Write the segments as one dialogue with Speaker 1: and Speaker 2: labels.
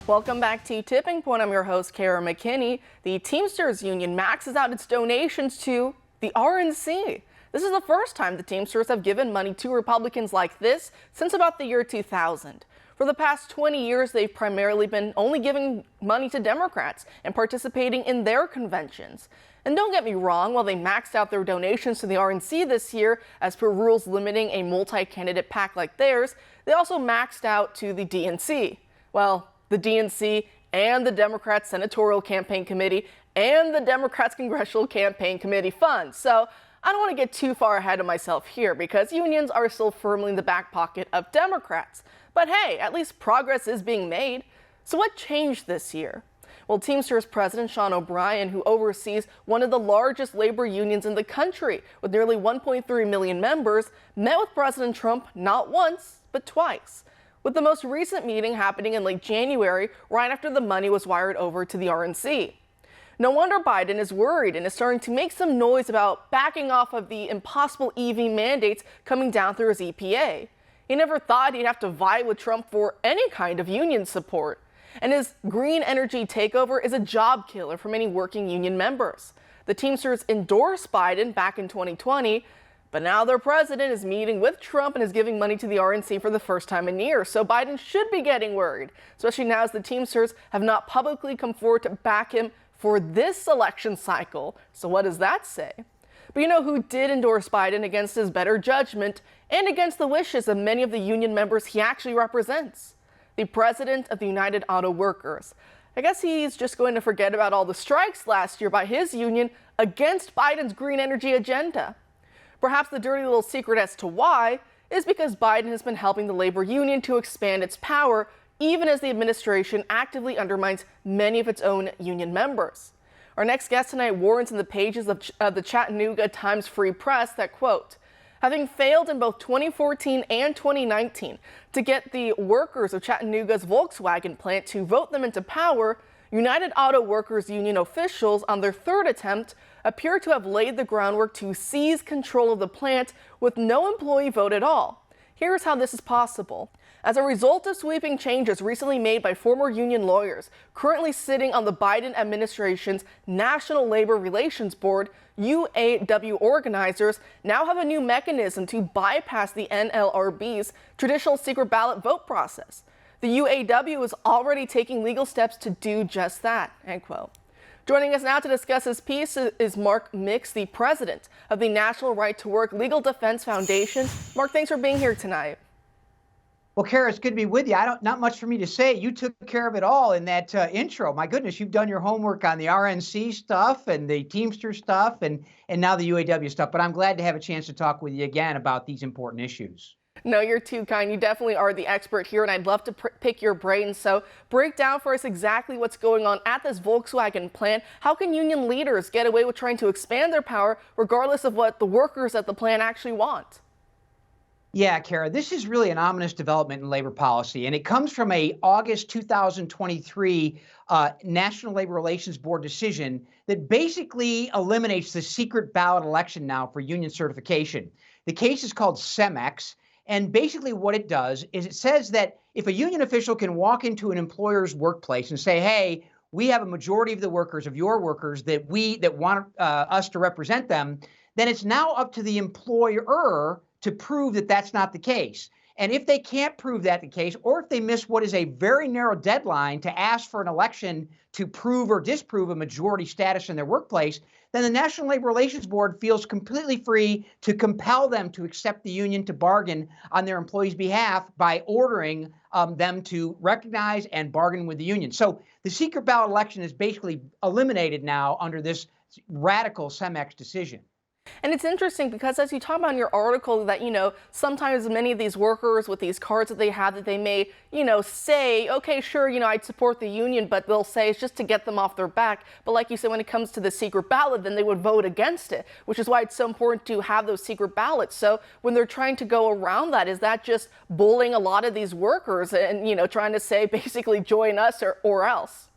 Speaker 1: Welcome back to Tipping Point. I'm your host, Kara McKinney. The Teamsters Union maxes out its donations to the RNC. This is the first time the Teamsters have given money to Republicans like this since about the year 2000. For the past 20 years, they've primarily been only giving money to Democrats and participating in their conventions. And don't get me wrong, while they maxed out their donations to the RNC this year, as per rules limiting a multi-candidate PAC like theirs, they also maxed out to the DNC. Well, the DNC and the Democrats Senatorial Campaign Committee and the Democrats Congressional Campaign Committee funds. So I don't want to get too far ahead of myself here because unions are still firmly in the back pocket of Democrats. But hey, at least progress is being made. So what changed this year? Well, Teamsters President Sean O'Brien, who oversees one of the largest labor unions in the country with nearly 1.3 million members, met with President Trump not once, but twice, with the most recent meeting happening in late January, right after the money was wired over to the RNC. No wonder Biden is worried and is starting to make some noise about backing off of the impossible EV mandates coming down through his EPA. He never thought he'd have to vie with Trump for any kind of union support. And his green energy takeover is a job killer for many working union members. The Teamsters endorsed Biden back in 2020, but now their president is meeting with Trump and is giving money to the RNC for the first time in years. So Biden should be getting worried, especially now as the Teamsters have not publicly come forward to back him for this election cycle. So what does that say? But you know who did endorse Biden against his better judgment and against the wishes of many of the union members he actually represents? The president of the United Auto Workers. I guess he's just going to forget about all the strikes last year by his union against Biden's green energy agenda. Perhaps the dirty little secret as to why is because Biden has been helping the labor union to expand its power, even as the administration actively undermines many of its own union members. Our next guest tonight warrants in the pages of the Chattanooga Times Free Press that, quote, having failed in both 2014 and 2019 to get the workers of Chattanooga's Volkswagen plant to vote them into power, United Auto Workers Union officials on their third attempt appear to have laid the groundwork to seize control of the plant with no employee vote at all. Here's how this is possible. As a result of sweeping changes recently made by former union lawyers currently sitting on the Biden administration's National Labor Relations Board, UAW organizers now have a new mechanism to bypass the NLRB's traditional secret ballot vote process. The UAW is already taking legal steps to do just that, end quote. Joining us now to discuss this piece is Mark Mix, the president of the National Right to Work Legal Defense Foundation. Mark, thanks for being here tonight.
Speaker 2: Well, Kara, it's good to be with you. Not much for me to say. You took care of it all in that intro. My goodness, you've done your homework on the RNC stuff and the Teamster stuff and now the UAW stuff. But I'm glad to have a chance to talk with you again about these important issues.
Speaker 1: No, you're too kind. You definitely are the expert here, and I'd love to pick your brain. So break down for us exactly what's going on at this Volkswagen plant. How can union leaders get away with trying to expand their power regardless of what the workers at the plant actually want?
Speaker 2: Yeah, Kara, this is really an ominous development in labor policy, and it comes from a August 2023 National Labor Relations Board decision that basically eliminates the secret ballot election now for union certification. The case is called CEMEX, and basically what it does is it says that if a union official can walk into an employer's workplace and say, hey, we have a majority of the workers, of your workers, that want us to represent them, then it's now up to the employer to prove that that's not the case. And if they can't prove that the case, or if they miss what is a very narrow deadline to ask for an election to prove or disprove a majority status in their workplace, then the National Labor Relations Board feels completely free to compel them to accept the union to bargain on their employees' behalf by ordering them to recognize and bargain with the union. So the secret ballot election is basically eliminated now under this radical CEMEX decision.
Speaker 1: And it's interesting because as you talk about in your article that, sometimes many of these workers with these cards that they have that they may, say, okay, sure, I'd support the union, but they'll say it's just to get them off their back. But like you said, when it comes to the secret ballot, then they would vote against it, which is why it's so important to have those secret ballots. So when they're trying to go around that, is that just bullying a lot of these workers and, trying to say basically join us or else?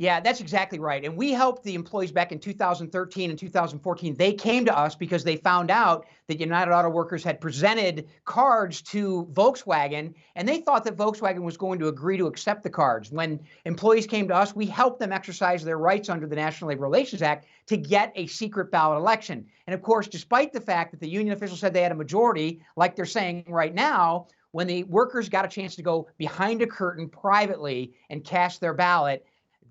Speaker 2: Yeah, that's exactly right. And we helped the employees back in 2013 and 2014. They came to us because they found out that United Auto Workers had presented cards to Volkswagen, and they thought that Volkswagen was going to agree to accept the cards. When employees came to us, we helped them exercise their rights under the National Labor Relations Act to get a secret ballot election. And of course, despite the fact that the union officials said they had a majority, like they're saying right now, when the workers got a chance to go behind a curtain privately and cast their ballot,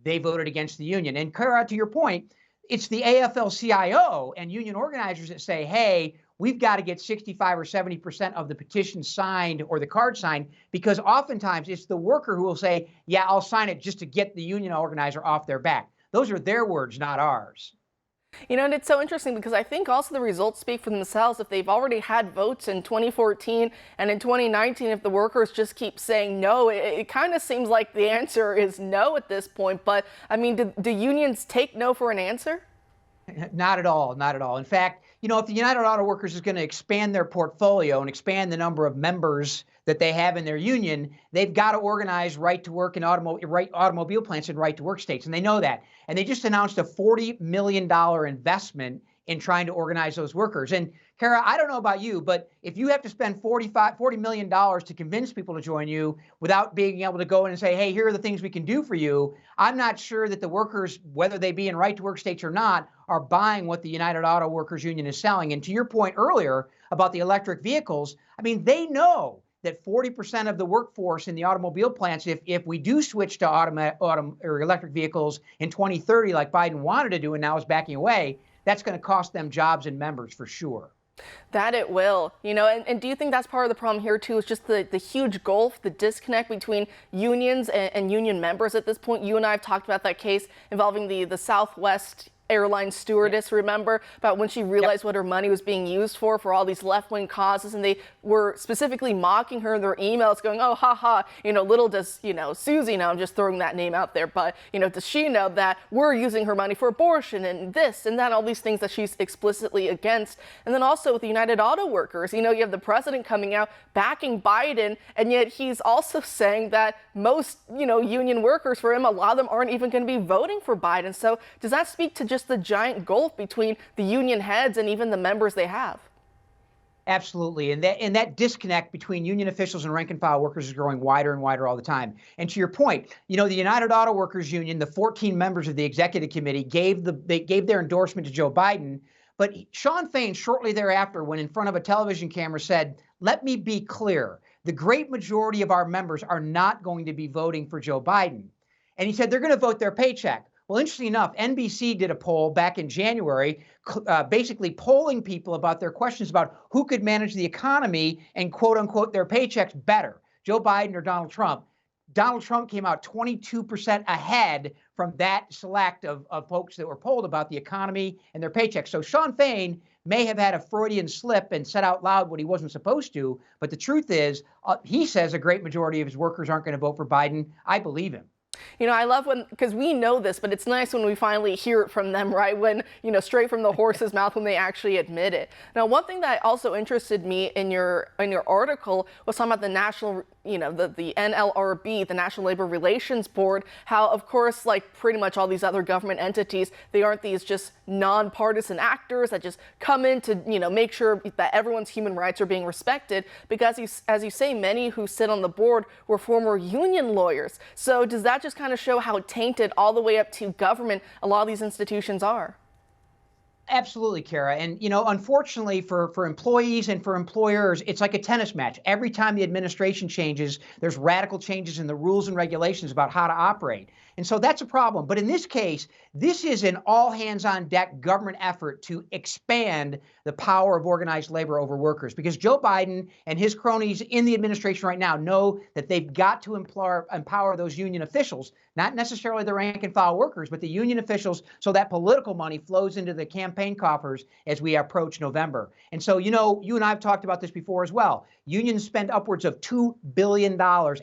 Speaker 2: they voted against the union. And Kara, to your point, it's the AFL-CIO and union organizers that say, hey, we've got to get 65 or 70% of the petition signed or the card signed, because oftentimes it's the worker who will say, yeah, I'll sign it just to get the union organizer off their back. Those are their words, not ours.
Speaker 1: And it's so interesting because I think also the results speak for themselves. If they've already had votes in 2014 and in 2019, if the workers just keep saying no, it kind of seems like the answer is no at this point. But I mean, do unions take no for an answer?
Speaker 2: Not at all. Not at all. In fact, if the United Auto Workers is going to expand their portfolio and expand the number of members that they have in their union, they've got to organize right to work in automobile plants in right to work states. And they know that. And they just announced a $40 million investment in trying to organize those workers. And Kara, I don't know about you, but if you have to spend $40 million to convince people to join you without being able to go in and say, hey, here are the things we can do for you, I'm not sure that the workers, whether they be in right to work states or not, are buying what the United Auto Workers Union is selling. And to your point earlier about the electric vehicles, I mean, they know that 40% of the workforce in the automobile plants, if we do switch to electric vehicles in 2030, like Biden wanted to do and now is backing away, that's going to cost them jobs and members for sure.
Speaker 1: That it will, and do you think that's part of the problem here too, is just the huge gulf, the disconnect between unions and union members at this point? You and I have talked about that case involving the Southwest airline stewardess, remember, about when she realized what her money was being used for all these left-wing causes, and they were specifically mocking her in their emails going, oh, haha, little does, Susie know, I'm just throwing that name out there, but, does she know that we're using her money for abortion and this and that, all these things that she's explicitly against. And then also with the United Auto Workers, you have the president coming out backing Biden, and yet he's also saying that most, union workers for him, a lot of them aren't even going to be voting for Biden. So does that speak to just the giant gulf between the union heads and even the members they have?
Speaker 2: Absolutely. And that disconnect between union officials and rank and file workers is growing wider and wider all the time. And to your point, the United Auto Workers Union, the 14 members of the executive committee gave their endorsement to Joe Biden. But Shawn Fain, shortly thereafter, when in front of a television camera, said, let me be clear, the great majority of our members are not going to be voting for Joe Biden. And he said they're going to vote their paycheck. Well, interestingly enough, NBC did a poll back in January, basically polling people about their questions about who could manage the economy and quote unquote their paychecks better, Joe Biden or Donald Trump. Donald Trump came out 22% ahead from that select of folks that were polled about the economy and their paychecks. So Shawn Fain may have had a Freudian slip and said out loud what he wasn't supposed to. But the truth is, he says a great majority of his workers aren't going to vote for Biden. I believe him.
Speaker 1: I love because we know this, but it's nice when we finally hear it from them, right? When, straight from the horse's mouth when they actually admit it. Now, one thing that also interested me in your article was talking about the national, the NLRB, the National Labor Relations Board, how, of course, like pretty much all these other government entities, they aren't these just nonpartisan actors that just come in to, make sure that everyone's human rights are being respected. Because as you say, many who sit on the board were former union lawyers. So does that just kind of show how tainted all the way up to government a lot of these institutions are?
Speaker 2: Absolutely, Kara. And, unfortunately for employees and for employers, it's like a tennis match. Every time the administration changes, there's radical changes in the rules and regulations about how to operate. And so that's a problem. But in this case, this is an all hands on deck government effort to expand the power of organized labor over workers, because Joe Biden and his cronies in the administration right now know that they've got to empower those union officials, not necessarily the rank and file workers, but the union officials, so that political money flows into the campaign coffers as we approach November. And so, you and I have talked about this before as well. Unions spend upwards of $2 billion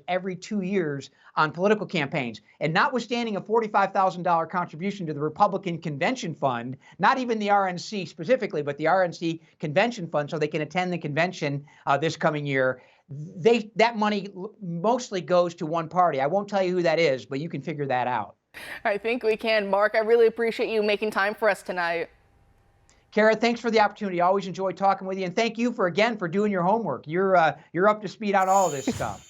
Speaker 2: every 2 years on political campaigns. And notwithstanding a $45,000 contribution to the Republican Convention Fund, not even the RNC specifically, but the RNC Convention Fund, so they can attend the convention this coming year, that money mostly goes to one party. I won't tell you who that is, but you can figure that out.
Speaker 1: I think we can. Mark, I really appreciate you making time for us tonight.
Speaker 2: Kara, thanks for the opportunity. I always enjoy talking with you, and thank you for doing your homework. You're up to speed on all of this stuff.